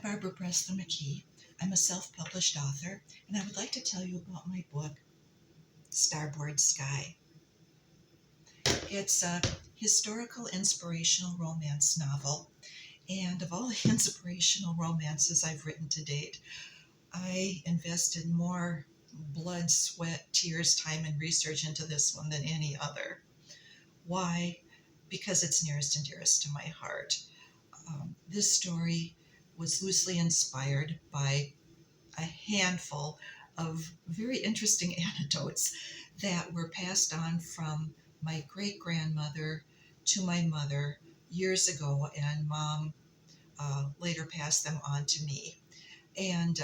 Barbara Bressler McKee. I'm a self-published author, and I would like to tell you about my book, Starboard Sky. It's a historical inspirational romance novel, and of all the inspirational romances I've written to date, I invested more blood, sweat, tears, time, and research into this one than any other. Why? Because it's nearest and dearest to my heart. This story was loosely inspired by a handful of very interesting anecdotes that were passed on from my great-grandmother to my mother years ago, and Mom later passed them on to me. And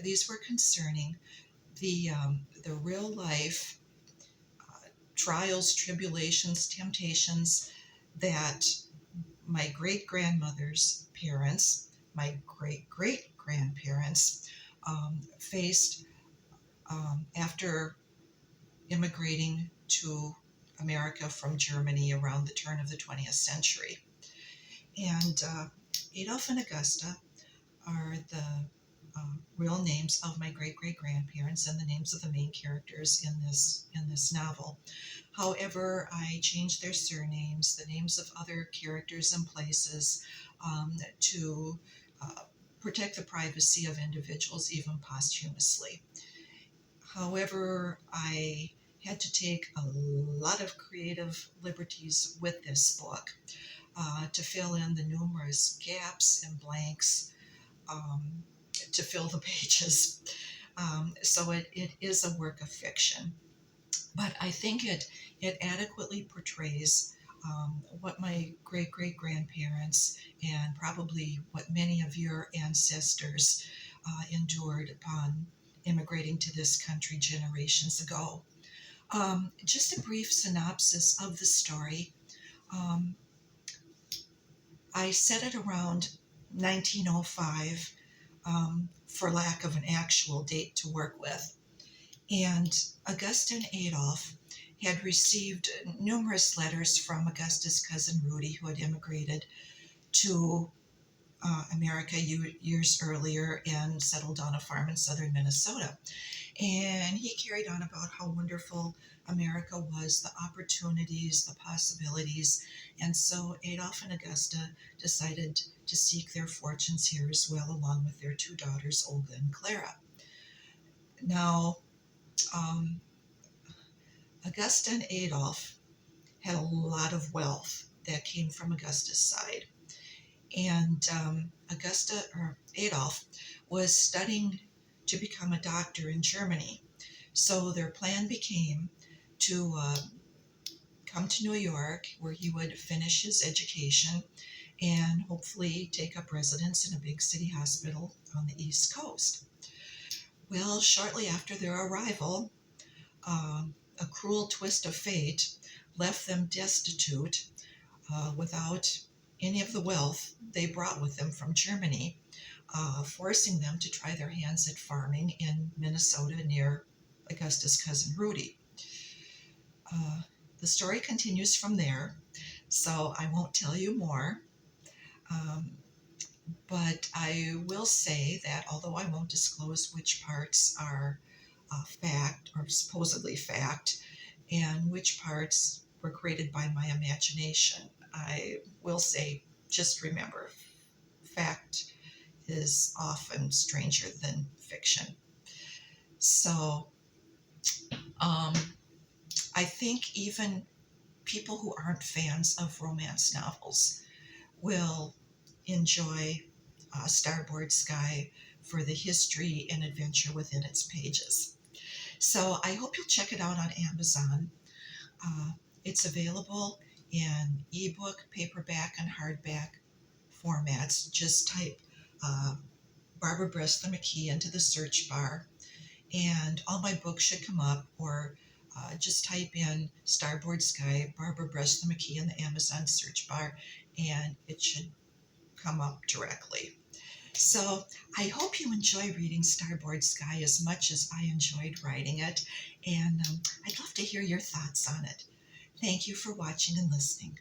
these were concerning the real life trials, tribulations, temptations that my great-grandmother's parents, my great-great-grandparents faced after immigrating to America from Germany around the turn of the 20th century. And Adolf and Augusta are the real names of my great-great-grandparents and the names of the main characters in this novel. However, I changed their surnames, the names of other characters and places, to protect the privacy of individuals, even posthumously. However, I had to take a lot of creative liberties with this book to fill in the numerous gaps and blanks, to fill the pages. So it is a work of fiction. But I think it adequately portrays what my great-great-grandparents and probably what many of your ancestors endured upon immigrating to this country generations ago. Just a brief synopsis of the story. I set it around 1905 for lack of an actual date to work with. And Augusta and Adolf had received numerous letters from Augusta's cousin Rudy, who had immigrated to America years earlier and settled on a farm in southern Minnesota. And he carried on about how wonderful America was, the opportunities, the possibilities. And so Adolf and Augusta decided to seek their fortunes here as well, along with their two daughters, Olga and Clara. Now, Augusta and Adolf had a lot of wealth that came from Augusta's side. And Adolf was studying to become a doctor in Germany. So their plan became to come to New York, where he would finish his education and hopefully take up residence in a big city hospital on the East Coast. Well, shortly after their arrival, a cruel twist of fate left them destitute, without any of the wealth they brought with them from Germany, forcing them to try their hands at farming in Minnesota near Augusta's cousin Rudy. The story continues from there, so I won't tell you more. But I will say that although I won't disclose which parts are fact or supposedly fact and which parts were created by my imagination, I will say, just remember, fact is often stranger than fiction. So I think even people who aren't fans of romance novels will enjoy Starboard Sky for the history and adventure within its pages. So I hope you'll check it out on Amazon. It's available in ebook, paperback, and hardback formats. Just type Barbara Bressler McKee into the search bar, and all my books should come up, or just type in Starboard Sky, Barbara Bressler McKee in the Amazon search bar, and it should come up directly. So I hope you enjoy reading Starboard Sky as much as I enjoyed writing it, and I'd love to hear your thoughts on it. Thank you for watching and listening.